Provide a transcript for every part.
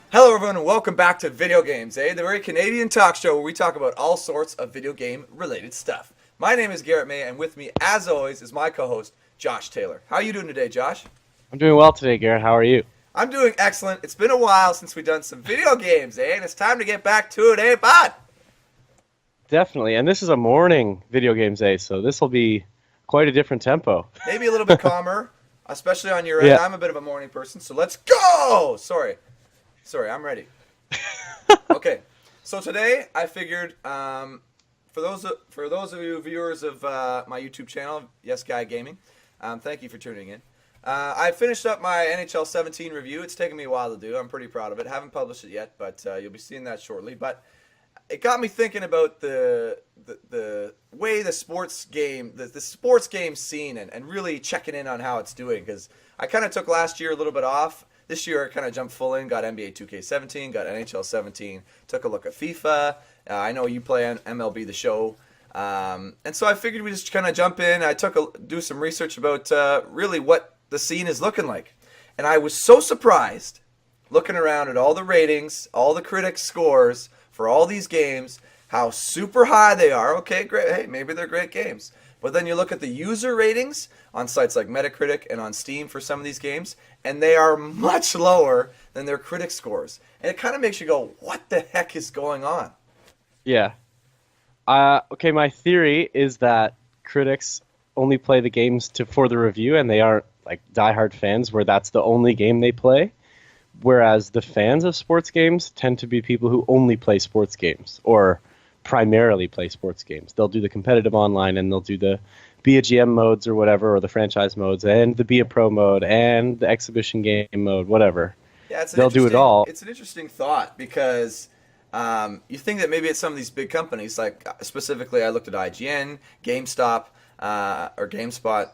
Hello, everyone, and welcome back to Video Games, the very Canadian talk show where we talk about all sorts of video game related stuff. My name is Garrett May, and with me, as always, is my co-host Josh Taylor. How are you doing today, Josh? I'm doing well today, Garrett. How are you? I'm doing excellent. It's been a while since we've done some video games, and it's time to get back to it, bud? Definitely. And this is a morning video games day, so this will be quite a different tempo. Maybe a little bit calmer, especially on your end. Yeah. I'm a bit of a morning person, so let's go! Sorry, I'm ready. Okay, so today I figured, for those of you viewers of my YouTube channel, Yes Guy Gaming, thank you for tuning in. I finished up my NHL 17 review. It's taken me a while to do. I'm pretty proud of it. Haven't published it yet, but you'll be seeing that shortly. But it got me thinking about the way the sports game scene and really checking in on how it's doing, because I kind of took last year a little bit off. This year I kind of jumped full in, got NBA 2K17, got NHL 17, took a look at FIFA. I know you play on MLB the Show. And so I figured we just kind of jump in. I do some research about really what the scene is looking like. And I was so surprised looking around at all the ratings, all the critics' scores for all these games, how super high they are. Okay, great. Hey, maybe they're great games. But then you look at the user ratings on sites like Metacritic and on Steam for some of these games, and they are much lower than their critic scores. And it kind of makes you go, what the heck is going on? Yeah. Okay, my theory is that critics only play the games for the review, and they aren't like diehard fans where that's the only game they play. Whereas the fans of sports games tend to be people who only play sports games or primarily play sports games. They'll do the competitive online, and they'll do the be a GM modes or whatever, or the franchise modes, and the be a pro mode, and the exhibition game mode, whatever. Yeah, They'll do it all. It's an interesting thought because you think that maybe it's some of these big companies, like specifically I looked at IGN, GameStop, or GameSpot,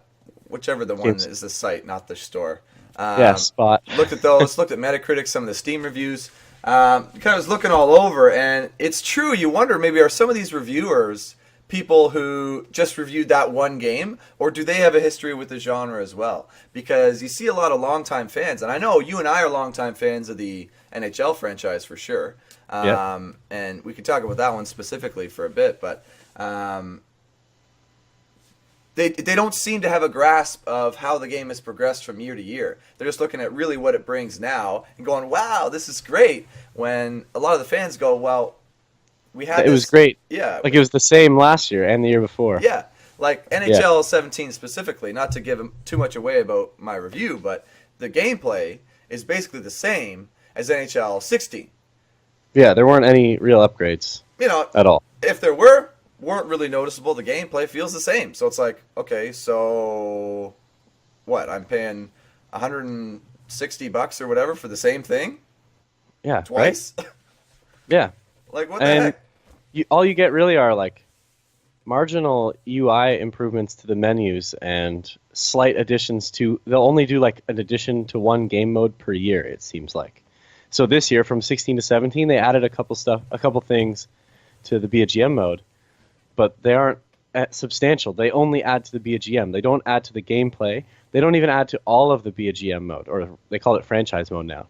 whichever the one is the site, not the store. Yeah, Spot. Looked at those, looked at Metacritic, some of the Steam reviews. Kind of was looking all over, and it's true. You wonder, maybe are some of these reviewers people who just reviewed that one game, or do they have a history with the genre as well? Because you see a lot of longtime fans, and I know you and I are longtime fans of the NHL franchise for sure. Yeah. And we could talk about that one specifically for a bit, but they don't seem to have a grasp of how the game has progressed from year to year. They're just looking at really what it brings now and going, wow, this is great. When a lot of the fans go, well, we had It was great. Yeah. Like it was the same last year and the year before. Yeah. Like NHL 17 specifically, not to give too much away about my review, but the gameplay is basically the same as NHL 16. Yeah, there weren't any real upgrades at all. If there weren't really noticeable. The gameplay feels the same. So it's like, okay, so what? I'm paying $160 or whatever for the same thing? Yeah, Twice? right? Yeah. Like, what the heck? All you get really are like marginal UI improvements to the menus and slight additions to. They'll only do like an addition to one game mode per year, it seems like. So this year, from 16 to 17, they added a couple things to the BGM mode, but they aren't substantial. They only add to the BGM. They don't add to the gameplay. They don't even add to all of the BGM mode, or they call it franchise mode now.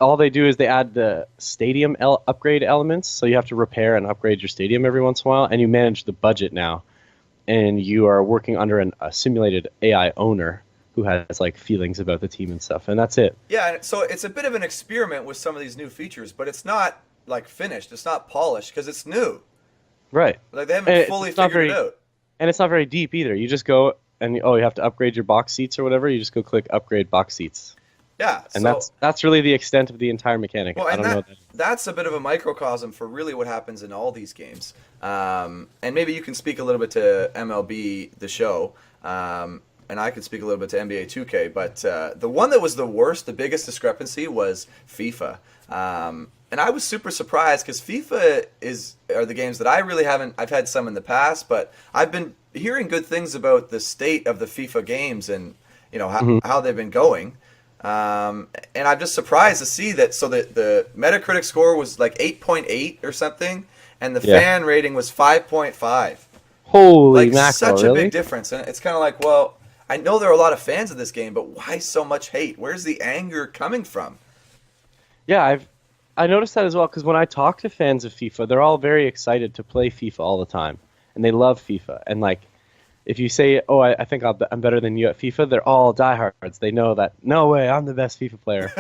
All they do is they add the stadium upgrade elements, so you have to repair and upgrade your stadium every once in a while, and you manage the budget now, and you are working under a simulated AI owner who has like feelings about the team and stuff, and that's it. Yeah, so it's a bit of an experiment with some of these new features, but it's not like finished. It's not polished because it's new. Right. Like they haven't fully figured it out. And it's not very deep either. You just go and you have to upgrade your box seats or whatever. You just go click upgrade box seats. Yeah, and that's really the extent of the entire mechanic. Well, I don't know. That's a bit of a microcosm for really what happens in all these games. And maybe you can speak a little bit to MLB the Show, and I could speak a little bit to NBA 2K. But the one that was the worst, the biggest discrepancy was FIFA. And I was super surprised because FIFA are the games that I really haven't. I've had some in the past, but I've been hearing good things about the state of the FIFA games and how they've been going. And I'm just surprised to see that. So the Metacritic score was like 8.8 or something, and the fan rating was 5.5. Holy like, mackerel! Such a really? big difference, and it's kind of like, well, I know there are a lot of fans of this game, but why so much hate? Where's the anger coming from? Yeah, I noticed that as well because when I talk to fans of FIFA, they're all very excited to play FIFA all the time, and they love FIFA. And like, if you say, "Oh, I think I'm better than you at FIFA," they're all diehards. They know that no way, I'm the best FIFA player.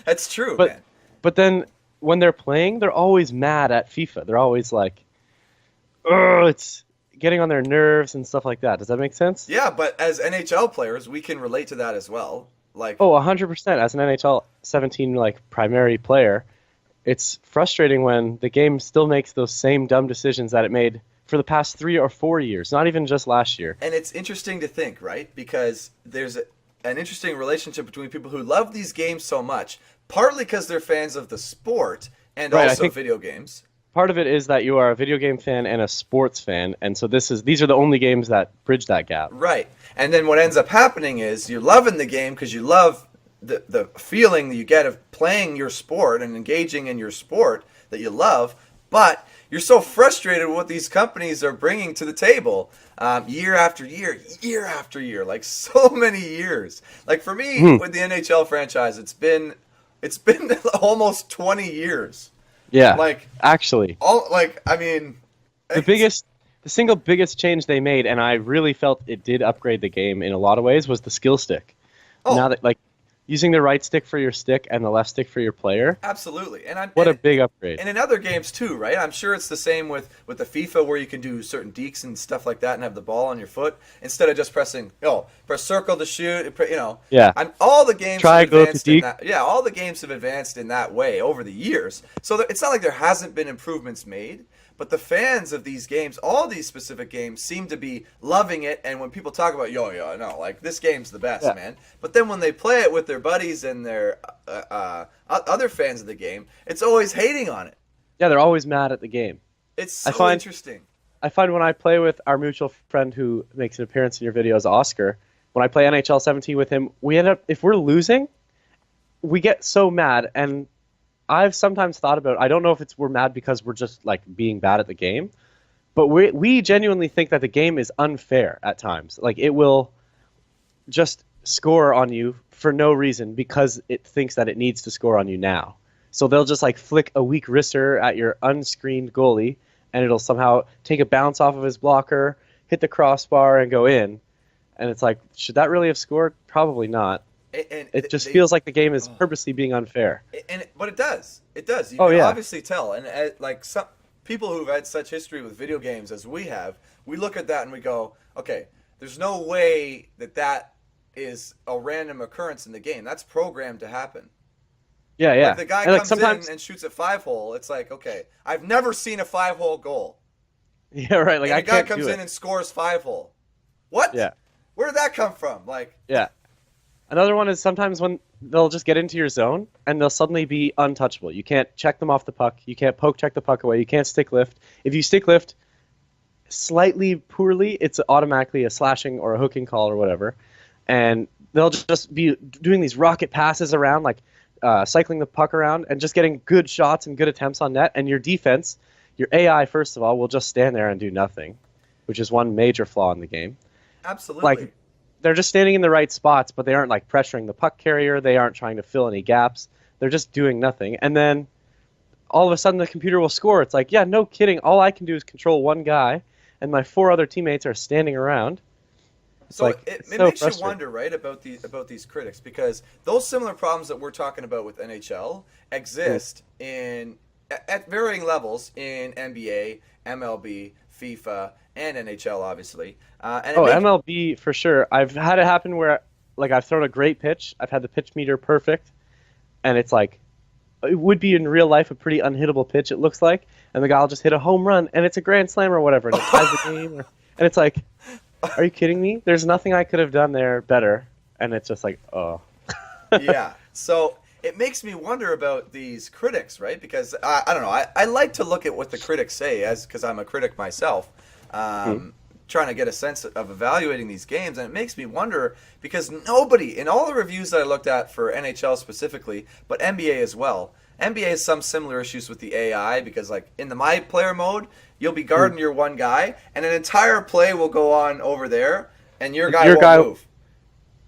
That's true, But man. but then when they're playing, they're always mad at FIFA. They're always like, "Oh, it's getting on their nerves and stuff like that." Does that make sense? Yeah, but as NHL players, we can relate to that as well. Like, Oh, 100%. As an NHL 17 like primary player, it's frustrating when the game still makes those same dumb decisions that it made for the past 3 or 4 years, not even just last year. and it's interesting to think, right? Because there's an interesting relationship between people who love these games so much, partly because they're fans of the sport and Right, I also think video games. part of it is that you are a video game fan and a sports fan, and so these are the only games that bridge that gap. Right. And then what ends up happening is you're loving the game because you love the feeling that you get of playing your sport and engaging in your sport that you love, but you're so frustrated with what these companies are bringing to the table year after year after year, like so many years. Like for me with the NHL franchise, it's been almost 20 years. Yeah, Like actually, I mean, the biggest, the single biggest change they made, and I really felt it did upgrade the game in a lot of ways, was the skill stick. oh, Now that like using the right stick for your stick and the left stick for your player, absolutely. what a big upgrade. And in other games too, right? I'm sure it's the same with the FIFA where you can do certain deeks and stuff like that and have the ball on your foot instead of just pressing, press circle to shoot. Yeah. All the games have Triangle to advanced in deke. that. Yeah, all the games have advanced in that way over the years. So it's not like there hasn't been improvements made. But the fans of these games, all these specific games, seem to be loving it. And when people talk about, no, like this game's the best, Yeah. man. But then when they play it with their buddies and their other fans of the game, it's always hating on it. Yeah, they're always mad at the game. It's so find- interesting. I find when I play with our mutual friend who makes an appearance in your videos, Oscar, when I play NHL 17 with him, we end up, if we're losing, we get so mad. And I've sometimes thought about, I don't know if we're mad because we're just like being bad at the game, but we genuinely think that the game is unfair at times. Like it will just score on you for no reason because it thinks that it needs to score on you now. So they'll just like flick a weak wrister at your unscreened goalie, and it'll somehow take a bounce off of his blocker, hit the crossbar, and go in. And it's like, should that really have scored? Probably not. And It just feels like the game is purposely being unfair. but it does. It does. You Oh, can yeah. obviously tell. And like some people who've had such history with video games as we have, we look at that and we go, okay, there's no way that is a random occurrence in the game. That's programmed to happen. Yeah, yeah. Like the guy And, like, comes sometimes, in and shoots a 5-hole. It's like, okay, I've never seen a 5-hole goal. yeah, right. Like And I a guy can't comes do in it. and scores 5-hole. What? Yeah, Where did that come from? Like, yeah. Another one is sometimes when they'll just get into your zone and they'll suddenly be untouchable. You can't check them off the puck. You can't poke check the puck away. You can't stick lift. If you stick lift slightly poorly, it's automatically a slashing or a hooking call or whatever. And they'll just be doing these rocket passes around, like cycling the puck around and just getting good shots and good attempts on net. And your defense, your AI, first of all, will just stand there and do nothing, which is one major flaw in the game. absolutely. Like, they're just standing in the right spots, but they aren't like pressuring the puck carrier. They aren't trying to fill any gaps. They're just doing nothing. And then all of a sudden the computer will score. It's like, yeah, no kidding. All I can do is control one guy, and my 4 other teammates are standing around. So like, it it's so makes you frustrating. wonder, right, about these critics, because those similar problems that we're talking about with NHL exist at varying levels in NBA, MLB, FIFA, and NHL, obviously. And Oh, MLB for sure. I've had it happen where, like, I've thrown a great pitch. I've had the pitch meter perfect, and it's like, it would be in real life a pretty unhittable pitch, it looks like, and the guy will just hit a home run, and it's a grand slam or whatever, and it ties the game. And it's like, are you kidding me? There's nothing I could have done there better. And it's just like, oh. yeah. So it makes me wonder about these critics, right? Because I don't know. I like to look at what the critics say, because I'm a critic myself, trying to get a sense of evaluating these games, and it makes me wonder because nobody in all the reviews that I looked at for NHL specifically, but NBA as well. NBA has some similar issues with the AI because, like, in the my player mode, you'll be guarding your one guy, and an entire play will go on over there, and your guy won't move.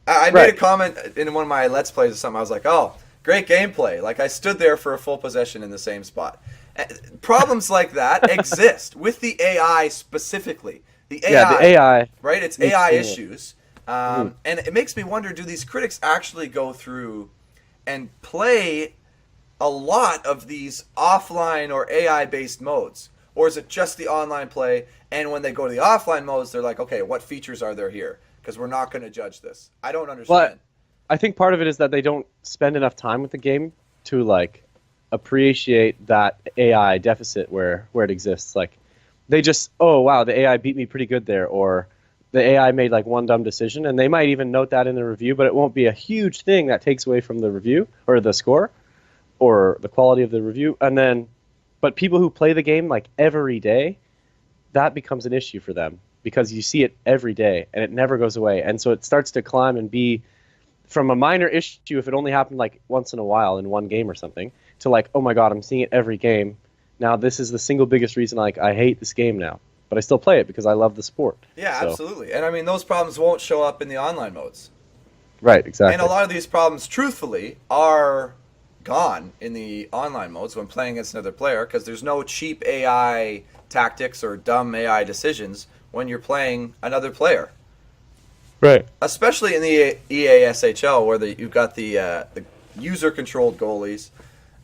I made a comment in one of my Let's Plays or something. I was like, oh, Great gameplay. Like, I stood there for a full possession in the same spot. Problems like that exist with the AI specifically. The AI, Yeah, the AI. right? It's AI issues. And it makes me wonder, do these critics actually go through and play a lot of these offline or AI-based modes? Or is it just the online play, and when they go to the offline modes, they're like, okay, what features are there here? Because we're not going to judge this. I don't understand. But I think part of it is that they don't spend enough time with the game to like appreciate that AI deficit where it exists. Like they just, oh wow, the AI beat me pretty good there, or the AI made like one dumb decision, and they might even note that in the review, but it won't be a huge thing that takes away from the review or the score or the quality of the review. And then, but people who play the game like every day, that becomes an issue for them because you see it every day and it never goes away, and so it starts to climb and be from a minor issue if it only happened like once in a while in one game or something to like, oh my god, I'm seeing it every game. Now this is the single biggest reason like I hate this game now, but I still play it because I love the sport. Yeah, So, absolutely. And I mean, those problems won't show up in the online modes. right, exactly. And a lot of these problems, truthfully, are gone in the online modes when playing against another player because there's no cheap AI tactics or dumb AI decisions when you're playing another player. Right. Especially in the EA SHL, where you've got the user-controlled goalies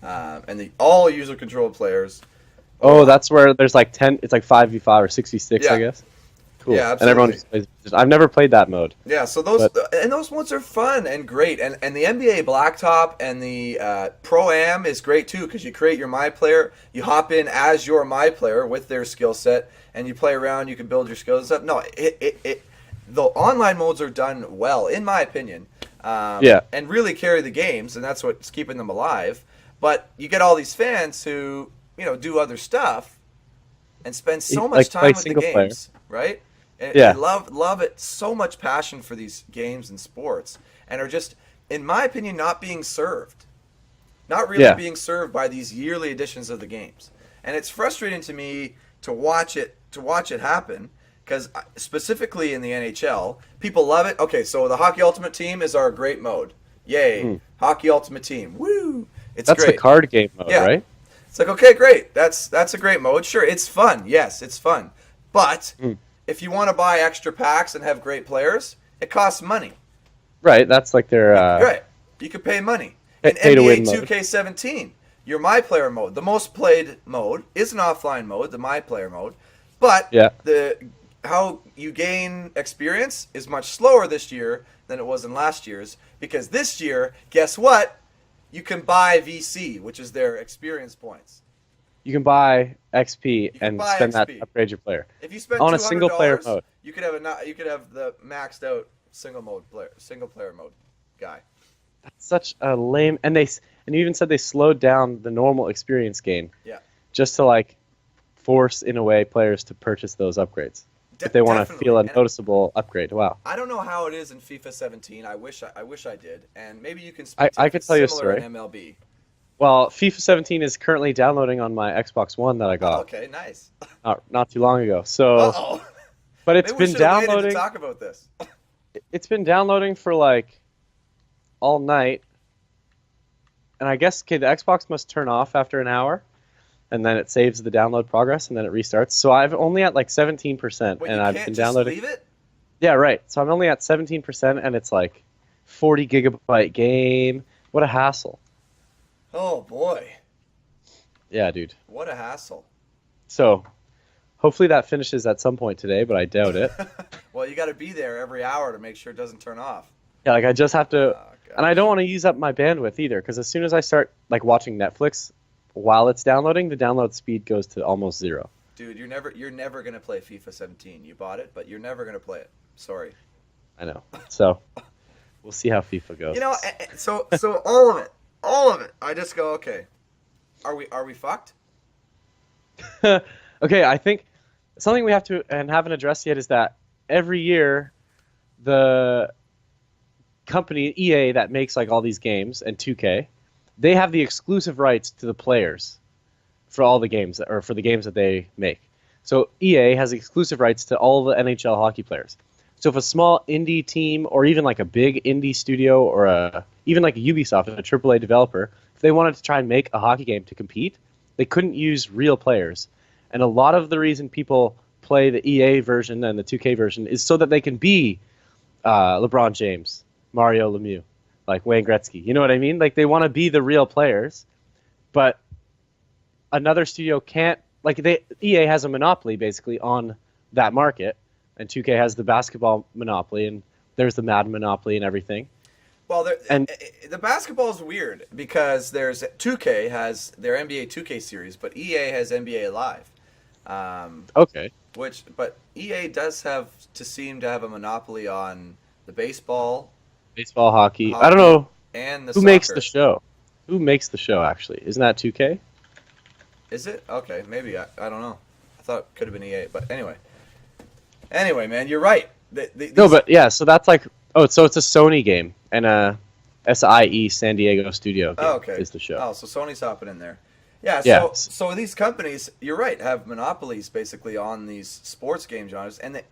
and the all user-controlled players. Oh, that's where there's like 10. It's like 5v5 or 66, Yeah. I guess. Cool. Yeah, and everyone absolutely. just plays. I've never played that mode. Yeah, so those modes are fun and great, and the NBA Blacktop and the Pro Am is great too because you create your My Player, you hop in as your My Player with their skill set, and you play around. You can build your skills up. No, the online modes are done well, in my opinion, and really carry the games, and that's what's keeping them alive. But you get all these fans who do other stuff and spend so much time with the games, right? And they love it, so much passion for these games and sports, and are just, in my opinion, not being served. Not really being served by these yearly editions of the games. And it's frustrating to me to watch it happen, because specifically in the NHL, people love it. Okay, so the Hockey Ultimate Team is our great mode. Yay. Hockey Ultimate Team. Woo! It's That's great. the card game mode, right? It's like, okay, great. That's a great mode. Sure, it's fun. Yes, it's fun. But if you want to buy extra packs and have great players, it costs money. Right, that's like their... right. You could pay money. In NBA 2K17, your My Player mode, the most played mode, is an offline mode, the My Player mode. But how you gain experience is much slower this year than it was in last year's, because this year, guess what? You can buy VC, which is their experience points. You can buy XP and spend that to upgrade your player. If you spend on $200, a single player mode, you could have the maxed out single player mode guy. That's such a lame. And you even said they slowed down the normal experience gain. Yeah. Just to like force in a way players to purchase those upgrades if they want to feel a noticeable upgrade. Wow. I don't know how it is in FIFA 17. I wish I did, and maybe you can speak to I could tell you a story. in MLB. Well, FIFA 17 is currently downloading on my Xbox One that I got. Oh, okay, nice. Not too long ago. So, but it's been downloading. To talk about this. It's been downloading for like all night, and I guess the Xbox must turn off after an hour, and then it saves the download progress, and then it restarts. So I'm only at like 17%, and I've been downloading. Leave it? Yeah, right. So I'm only at 17%, and it's like 40 gigabyte game. What a hassle. Oh boy. Yeah, dude. What a hassle. So, hopefully that finishes at some point today, but I doubt it. Well, you got to be there every hour to make sure it doesn't turn off. Yeah, like I just have to, and I don't want to use up my bandwidth either, because as soon as I start like watching Netflix while it's downloading, the download speed goes to almost zero. Dude, you're never gonna play FIFA 17. You bought it, but you're never gonna play it. Sorry. I know. So, we'll see how FIFA goes. You know, so all of it. I just go, okay. Are we fucked? Okay, I think something we have to and haven't addressed yet is that every year the company EA that makes like all these games and 2K, they have the exclusive rights to the players for all the games for the games that they make. So EA has exclusive rights to all the NHL hockey players. So if a small indie team or even like a big indie studio or even like a Ubisoft, a AAA developer, if they wanted to try and make a hockey game to compete, they couldn't use real players. And a lot of the reason people play the EA version and the 2K version is so that they can be LeBron James, Mario Lemieux, like Wayne Gretzky. You know what I mean? Like they want to be the real players, but another studio can't. Like EA has a monopoly basically on that market, and 2K has the basketball monopoly, and there's the Madden monopoly and everything. Well, the basketball is weird because there's 2K has their NBA 2K series, but EA has NBA Live. Okay. But EA does seem to have a monopoly on the baseball, hockey. I don't know and the who soccer. makes the show. Who makes the show actually? Isn't that 2K? Is it? Okay, maybe. I don't know. I thought it could have been EA, but anyway. Anyway, man, you're right. No, but yeah, so that's like so it's a Sony game and a SIE San Diego studio game is the show. Oh, so Sony's hopping in there. Yeah, Yeah. so these companies, you're right, have monopolies basically on these sports game genres, and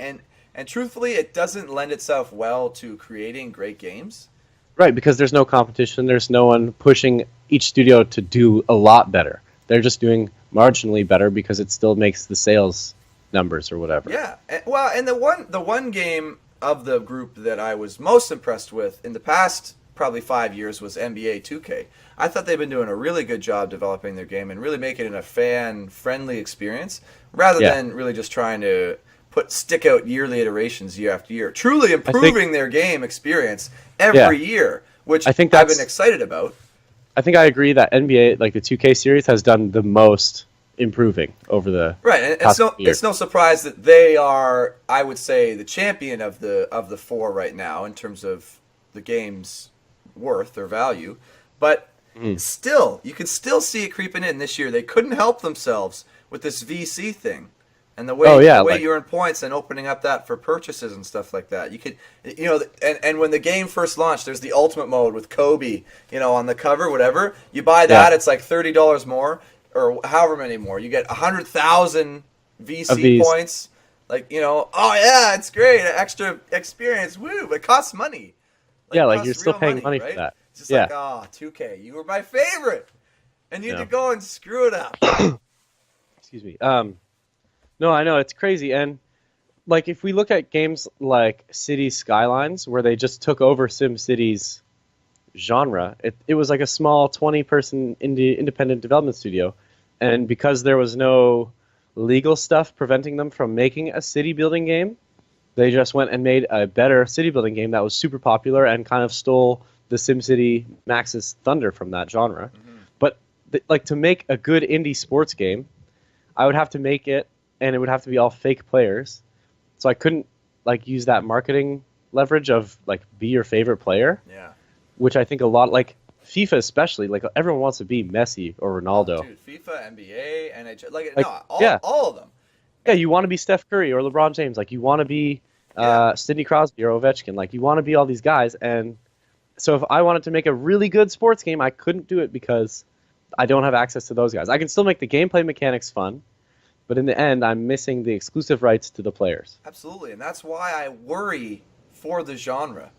truthfully, it doesn't lend itself well to creating great games. Right, because there's no competition. There's no one pushing each studio to do a lot better. They're just doing marginally better because it still makes the sales numbers or whatever. Yeah, and the one game of the group that I was most impressed with in the past probably 5 years was NBA 2K. I thought they've been doing a really good job developing their game and really making it a fan-friendly experience rather than really just trying to stick out yearly iterations year after year. Truly improving their game experience every year, which I've been excited about. I think I agree that NBA, like the 2K series, has done the most improving over the past year. It's no surprise that they are, I would say, the champion of the four right now in terms of the game's worth or value. But still, you can still see it creeping in this year. They couldn't help themselves with this VC thing. And the way you earn points and opening up that for purchases and stuff like that. You could, and when the game first launched, there's the ultimate mode with Kobe, on the cover, whatever. You buy that, it's like $30 more or however many more. You get 100,000 VC points. Like, it's great, extra experience, woo, but it costs money. Like you're still paying money for that. It's just 2K, you were my favorite, and you had to go and screw it up. Excuse me. No, I know, it's crazy. And like if we look at games like Cities Skylines, where they just took over SimCity's genre, it was like a small 20-person independent development studio. And because there was no legal stuff preventing them from making a city building game, they just went and made a better city building game that was super popular and kind of stole the SimCity Max's thunder from that genre. But to make a good indie sports game, I would have to make it, and it would have to be all fake players. So I couldn't use that marketing leverage of be your favorite player. Yeah. Which I think a lot, FIFA especially, everyone wants to be Messi or Ronaldo. Dude, FIFA, NBA, NHL, all of them. Yeah, you want to be Steph Curry or LeBron James. You want to be Sidney Crosby or Ovechkin. You want to be all these guys. And so if I wanted to make a really good sports game, I couldn't do it because I don't have access to those guys. I can still make the gameplay mechanics fun, but in the end, I'm missing the exclusive rights to the players. Absolutely, and that's why I worry for the genre.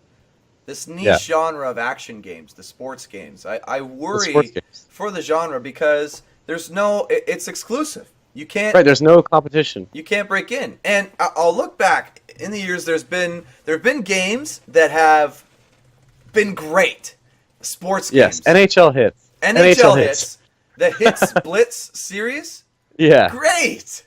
This niche genre of action games, the sports games. I worry for the genre because it's exclusive. You can't. Right, there's no competition. You can't break in. And I'll look back in the years. There have been games that have been great. Sports games. Yes, NHL hits. NHL hits. The Hits Blitz series. Yeah. Great.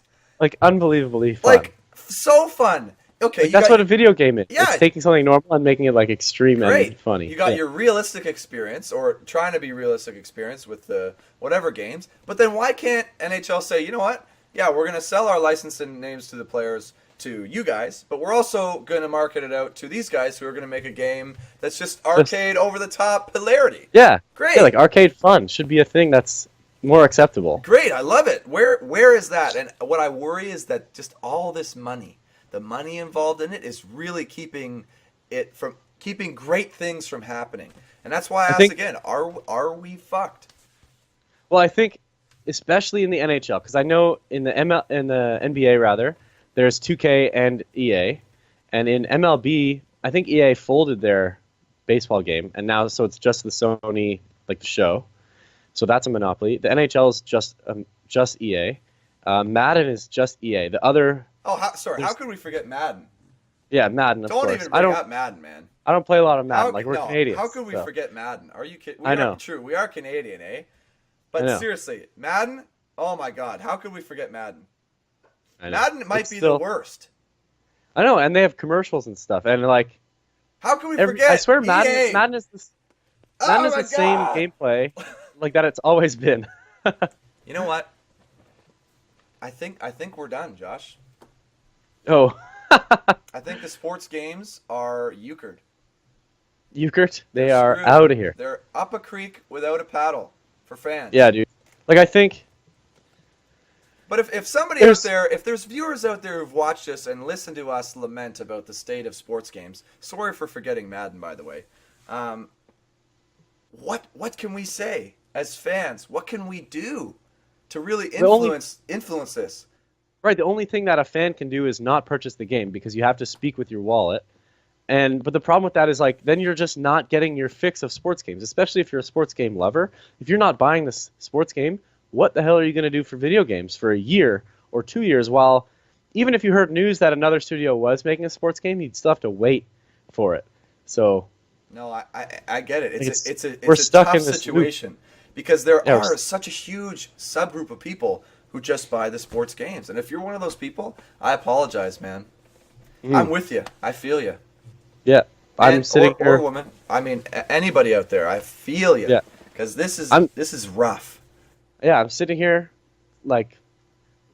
Unbelievably fun. So fun. Okay. That's what a video game is. Yeah. It's taking something normal and making it extreme and funny. You got your realistic experience, or trying to be realistic experience with the whatever games. But then why can't NHL say, you know what? Yeah, we're going to sell our license and names to the players to you guys, but we're also going to market it out to these guys who are going to make a game that's just arcade over the top hilarity. Yeah. Great. Yeah, arcade fun should be a thing that's more acceptable. Great, I love it. Where is that? And what I worry is that just all this money, the money involved in it, is really keeping great things from happening. And that's why I ask again: Are we fucked? Well, I think especially in the NHL, because I know in the NBA rather, there's 2K and EA, And in MLB, I think EA folded their baseball game, and now so it's just the Sony, like the show. So that's a monopoly. The NHL is just EA. Madden is just EA. The other. Oh, how could we forget Madden? Yeah, Madden. Of Don't course. even bring up Madden, man. I don't play a lot of Madden. We're Canadians. How could we so. forget Madden? Are you kidding? I know. True, we are Canadian, eh? But seriously, Madden. Oh my God, how could we forget Madden? Madden might be the worst. I know, and they have commercials and stuff, and like. How can we forget? I swear, EA? Madden is the same gameplay, like that it's always been. You know what? I think we're done, Josh. Oh. I think the sports games are euchred. Euchred? They are out of here. They're up a creek without a paddle for fans. Yeah, dude. Like, I think. But if somebody out there, if there's viewers out there who've watched us and listened to us lament about the state of sports games, sorry for forgetting Madden, by the way. What can we say as fans? What can we do to really influence this? Right, the only thing that a fan can do is not purchase the game because you have to speak with your wallet. But the problem with that is, like, then you're just not getting your fix of sports games, especially if you're a sports game lover. If you're not buying this sports game, what the hell are you going to do for video games for a year or 2 years? While even if you heard news that another studio was making a sports game, you'd still have to wait for it. So no, I get it. It's a stuck tough in this situation because there are such a huge subgroup of people who just buy the sports games. And if you're one of those people, I apologize, man. I'm with you. I feel you. Yeah. I'm sitting here. Or woman. I mean, anybody out there, I feel you. Yeah. Because this is rough. Yeah, I'm sitting here, like,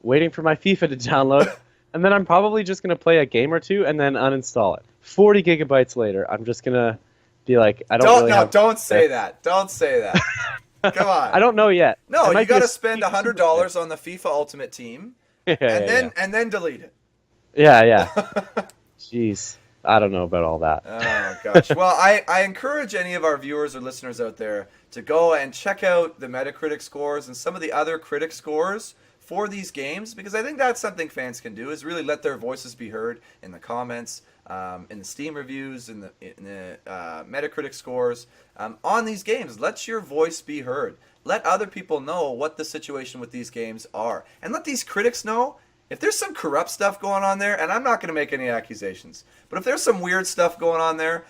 waiting for my FIFA to download, and then I'm probably just going to play a game or two and then uninstall it. 40 gigabytes later, I'm just going to be like, don't say that. Don't say that. Come on. I don't know yet. No, you got to spend $100 on the FIFA Ultimate Team, and then delete it. Yeah. Jeez, I don't know about all that. Oh gosh. Well, I encourage any of our viewers or listeners out there to go and check out the Metacritic scores and some of the other critic scores for these games, because I think that's something fans can do, is really let their voices be heard in the comments, in the Steam reviews, in the Metacritic scores on these games. Let your voice be heard. Let other people know what the situation with these games are, and let these critics know if there's some corrupt stuff going on there. And I'm not going to make any accusations, but if there's some weird stuff going on there,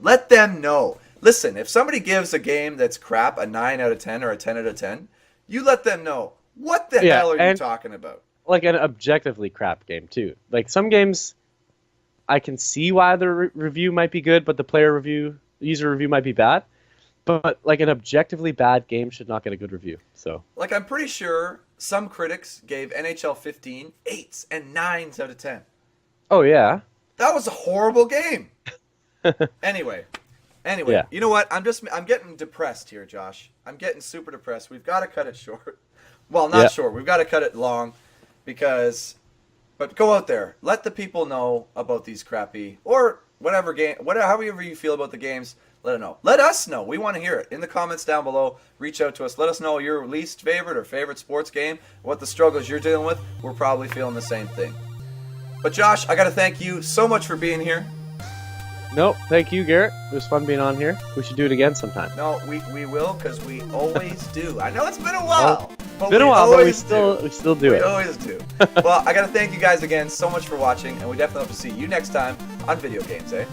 let them know. Listen, if somebody gives a game that's crap a 9 out of 10 or a 10 out of 10, you let them know. What the hell are you talking about? Like an objectively crap game, too. Like, some games, I can see why the review might be good, but the user review might be bad. But, like, an objectively bad game should not get a good review. So, like, I'm pretty sure some critics gave NHL 15 8s and 9s out of 10. Oh, yeah. That was a horrible game. Anyway, yeah. You know what? I'm getting depressed here, Josh. I'm getting super depressed. We've got to cut it short. Well, not short. We've got to cut it long but go out there. Let the people know about these crappy or however you feel about the games. Let it know. Let us know. We want to hear it. In the comments down below, reach out to us. Let us know your least favorite or favorite sports game, what the struggles you're dealing with. We're probably feeling the same thing. But Josh, I got to thank you so much for being here. No, thank you, Garrett. It was fun being on here. We should do it again sometime. No, we will, because we always do. I know it's been a while. But we still do it. We always do. Well, I got to thank you guys again so much for watching, and we definitely hope to see you next time on Video Games, eh?